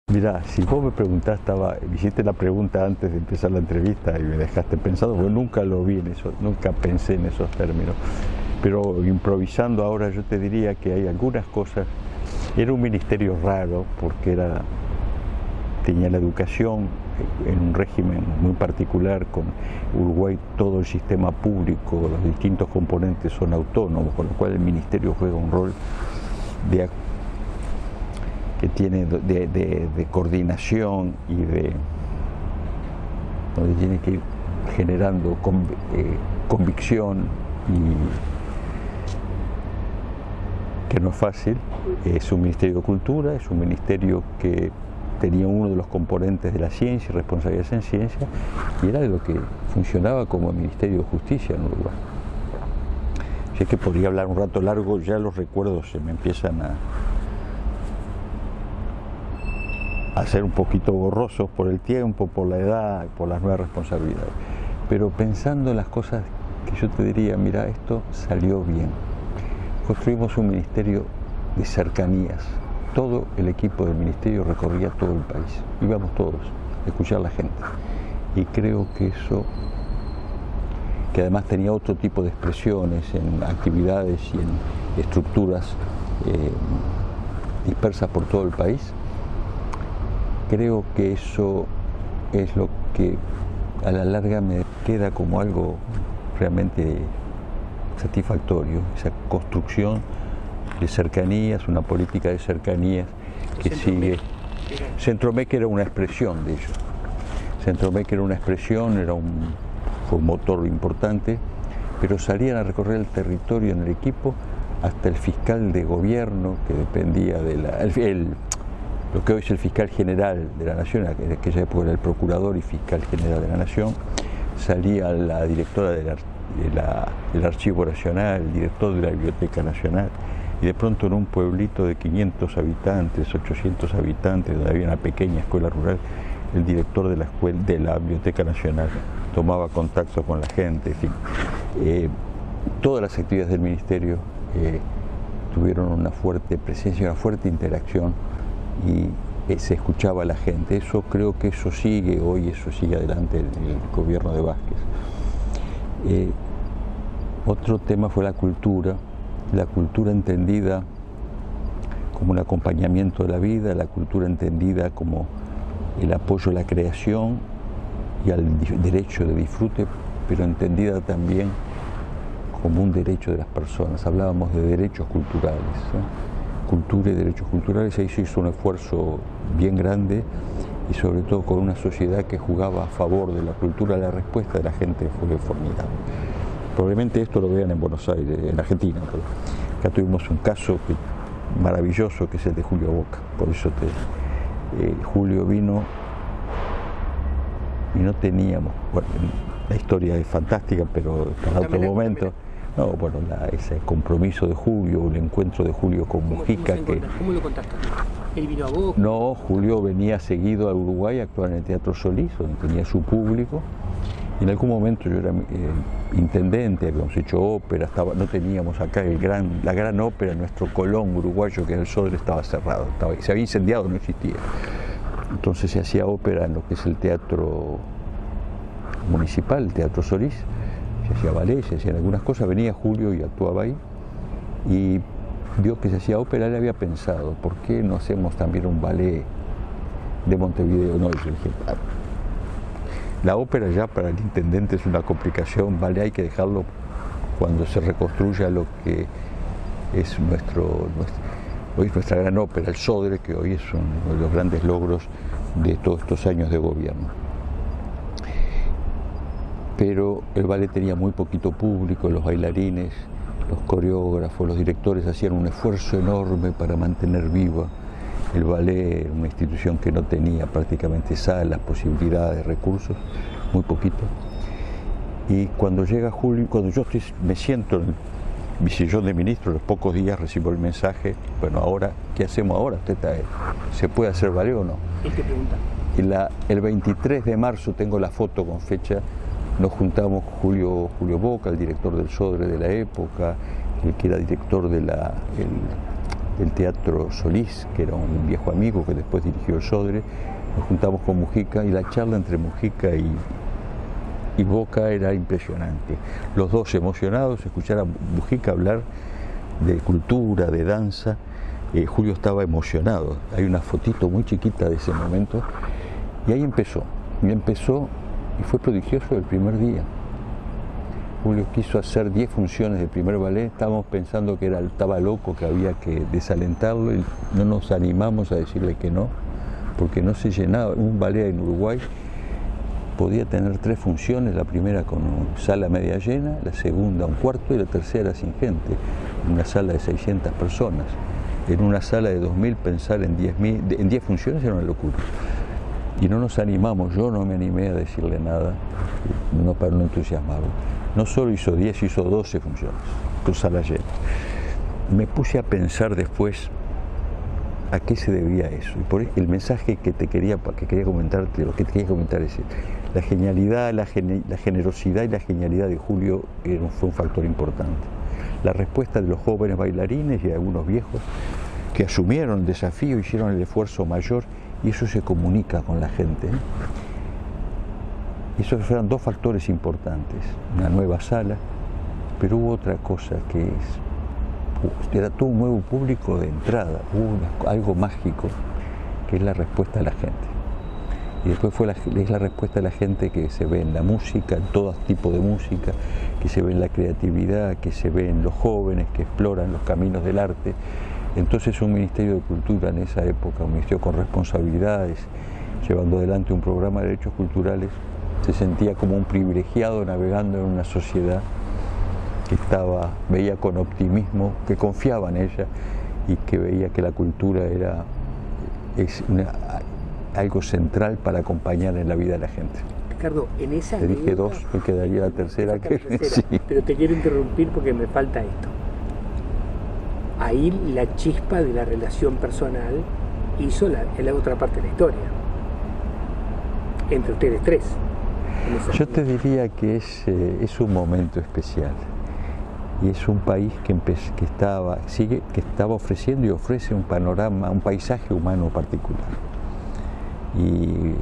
Mirá, si vos me preguntás, me hiciste la pregunta antes de empezar la entrevista y me dejaste pensando, porque nunca lo vi en eso, nunca pensé en esos términos. Pero improvisando ahora yo te diría que hay algunas cosas. Era un ministerio raro porque tenía la educación en un régimen muy particular. Con Uruguay todo el sistema público, los distintos componentes son autónomos, con lo cual el ministerio juega un rol que tiene de coordinación y donde tiene que ir generando convicción, y que no es fácil. Es un ministerio de cultura, es un ministerio que tenía uno de los componentes de la ciencia y responsabilidades en ciencia, y era lo que funcionaba como el Ministerio de Justicia en Uruguay. Así que podría hablar un rato largo, ya los recuerdos se me empiezan a ser un poquito borrosos por el tiempo, por la edad, por las nuevas responsabilidades. Pero pensando en las cosas que yo te diría, mira, esto salió bien. Construimos un ministerio de cercanías. Todo el equipo del ministerio recorría todo el país. Íbamos todos a escuchar a la gente. Y creo que eso, que además tenía otro tipo de expresiones en actividades y en estructuras dispersas por todo el país, creo que eso es lo que a la larga me queda como algo realmente satisfactorio, esa construcción de cercanías, una política de cercanías que sigue. Centromec era una expresión de ello. Centromec era una expresión, fue un motor importante, pero salían a recorrer el territorio en el equipo hasta el fiscal de gobierno, que dependía de lo que hoy es el fiscal general de la Nación, en aquella época era el procurador y fiscal general de la Nación, salía la directora del Archivo Nacional, el director de la Biblioteca Nacional, y de pronto en un pueblito de 500 habitantes, 800 habitantes, donde había una pequeña escuela rural, el director de la Biblioteca Nacional tomaba contacto con la gente, en fin. Todas las actividades del Ministerio tuvieron una fuerte presencia, una fuerte interacción, y se escuchaba a la gente. Eso creo que eso sigue hoy, eso sigue adelante el gobierno de Vázquez. Otro tema fue la cultura entendida como un acompañamiento de la vida, la cultura entendida como el apoyo a la creación y al derecho de disfrute, pero entendida también como un derecho de las personas. Hablábamos de derechos culturales, cultura y derechos culturales. Ahí se hizo un esfuerzo bien grande, y sobre todo con una sociedad que jugaba a favor de la cultura. La respuesta de la gente fue formidable. Probablemente esto lo vean en Buenos Aires, en Argentina, pero acá tuvimos un caso maravilloso, que es el de Julio Boca. Por eso Julio vino y no teníamos, bueno, la historia es fantástica, pero para otro momento. No, bueno, ese compromiso de Julio, el encuentro de Julio con Mujica. ¿Cómo lo contaste? ¿Él vino a Boca? No, Julio venía seguido a Uruguay a actuar en el Teatro Solís, donde tenía su público. Y en algún momento yo era intendente, habíamos hecho ópera, no teníamos acá la gran ópera, nuestro Colón uruguayo, que era el Sodre, estaba cerrado, se había incendiado, no existía. Entonces se hacía ópera en lo que es el teatro municipal, el Teatro Solís. Se hacía ballet, se hacían algunas cosas, venía Julio y actuaba ahí, y vio que se hacía ópera. Él había pensado, ¿por qué no hacemos también un ballet de Montevideo? No, yo dije, la ópera ya para el intendente es una complicación, ballet hay que dejarlo cuando se reconstruya lo que es hoy es nuestra gran ópera, el Sodre, que hoy es uno de los grandes logros de todos estos años de gobierno. Pero el ballet tenía muy poquito público, los bailarines, los coreógrafos, los directores hacían un esfuerzo enorme para mantener viva el ballet, una institución que no tenía prácticamente salas, posibilidades, recursos, muy poquito. Y cuando llega Julio, cuando yo me siento en mi sillón de ministro, a los pocos días recibo el mensaje, bueno, ahora, ¿qué hacemos ahora? ¿Se puede hacer ballet o no? ¿Él te pregunta? El 23 de marzo tengo la foto con fecha. Nos juntamos Julio Boca, el director del Sodre de la época, el que era director de del Teatro Solís, que era un viejo amigo que después dirigió el Sodre. Nos juntamos con Mujica y la charla entre Mujica y Boca era impresionante. Los dos emocionados, escuchar a Mujica hablar de cultura, de danza. Julio estaba emocionado. Hay una fotito muy chiquita de ese momento y ahí empezó. Y fue prodigioso el primer día. Julio quiso hacer 10 funciones del primer ballet. Estábamos pensando que estaba loco, que había que desalentarlo y no nos animamos a decirle que no, porque no se llenaba. Un ballet en Uruguay podía tener 3 funciones, la primera con sala media llena, la segunda un cuarto y la tercera sin gente, una sala de 600 personas. En una sala de 2000 pensar en 10 funciones era una locura. Y no nos animamos, yo no me animé a decirle nada, no para no entusiasmarlo. No solo hizo 10, hizo 12 funciones, con sala llena. Me puse a pensar después a qué se debía eso. Y por el mensaje que quería comentarte, lo que te quería comentar es la genialidad, la generosidad y la genialidad de Julio fue un factor importante. La respuesta de los jóvenes bailarines y de algunos viejos que asumieron el desafío, hicieron el esfuerzo mayor y eso se comunica con la gente. Esos fueron 2 factores importantes, una nueva sala, pero hubo otra cosa que era todo un nuevo público de entrada, hubo algo mágico que es la respuesta de la gente. Y después es la respuesta de la gente que se ve en la música, en todo tipo de música, que se ve en la creatividad, que se ve en los jóvenes que exploran los caminos del arte. Entonces un Ministerio de Cultura en esa época, un ministerio con responsabilidades, llevando adelante un programa de derechos culturales, se sentía como un privilegiado navegando en una sociedad que veía con optimismo, que confiaba en ella y que veía que la cultura es algo central para acompañar en la vida de la gente. Ricardo, en esa te dije 2, me quedaría la tercera. Sí. Pero te quiero interrumpir porque me falta esto. Ahí la chispa de la relación personal hizo la otra parte de la historia. Entre ustedes 3. Yo te diría que es un momento especial y es un país que estaba ofreciendo y ofrece un panorama, un paisaje humano particular y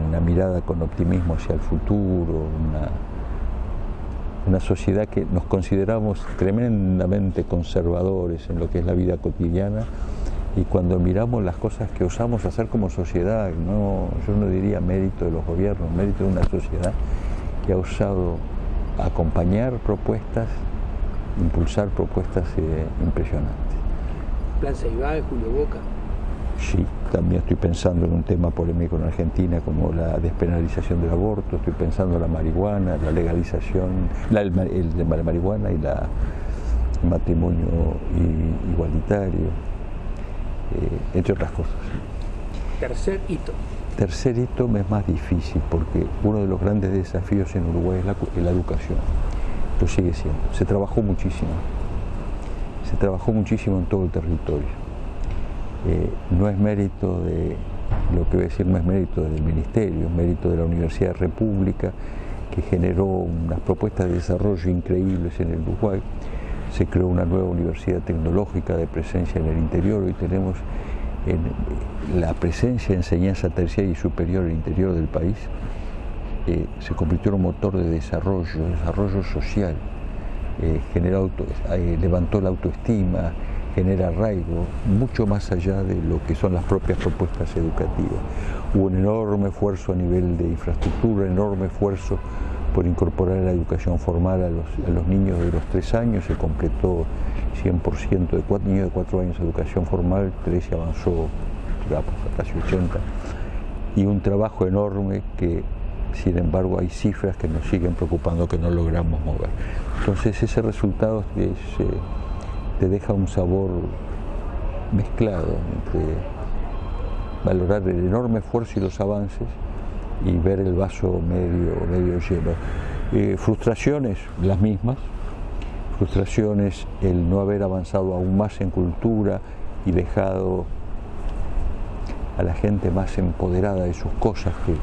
una mirada con optimismo hacia el futuro, una sociedad que nos consideramos tremendamente conservadores en lo que es la vida cotidiana. Y cuando miramos las cosas que osamos hacer como sociedad, yo no diría mérito de los gobiernos, mérito de una sociedad que ha osado acompañar propuestas, impulsar propuestas impresionantes. ¿Plan Ceibal, Julio Boca? Sí, también estoy pensando en un tema polémico en Argentina como la despenalización del aborto, estoy pensando en la marihuana, la legalización, la marihuana y el matrimonio igualitario. Entre otras cosas. Tercer hito. Tercer hito es más difícil porque uno de los grandes desafíos en Uruguay es la educación. Lo sigue siendo. Se trabajó muchísimo en todo el territorio. No es mérito de, lo que voy a decir no es mérito del Ministerio, es mérito de la Universidad República que generó unas propuestas de desarrollo increíbles en el Uruguay. Se creó una nueva universidad tecnológica de presencia en el interior. Hoy tenemos la presencia de enseñanza terciaria y superior en el interior del país. Se convirtió en un motor de desarrollo social, levantó la autoestima, genera arraigo, mucho más allá de lo que son las propias propuestas educativas. Hubo un enorme esfuerzo a nivel de infraestructura, enorme esfuerzo por incorporar la educación formal a los niños de los 3 años, se completó 100% de niños de 4 años de educación formal, 13 avanzó a casi 80, y un trabajo enorme que, sin embargo, hay cifras que nos siguen preocupando que no logramos mover. Entonces ese resultado te deja un sabor mezclado entre valorar el enorme esfuerzo y los avances y ver el vaso medio lleno. Frustraciones, las mismas. Frustraciones, el no haber avanzado aún más en cultura y dejado a la gente más empoderada de sus cosas que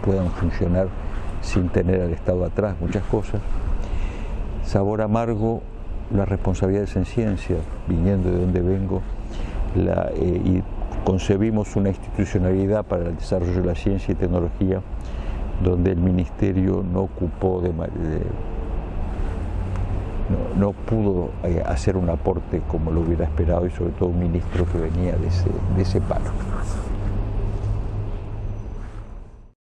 puedan funcionar sin tener al Estado atrás, muchas cosas. Sabor amargo, las responsabilidades en ciencia, viniendo de donde vengo, y concebimos una institucionalidad para el desarrollo de la ciencia y tecnología donde el Ministerio no ocupó no pudo hacer un aporte como lo hubiera esperado, y sobre todo un ministro que venía de ese palo.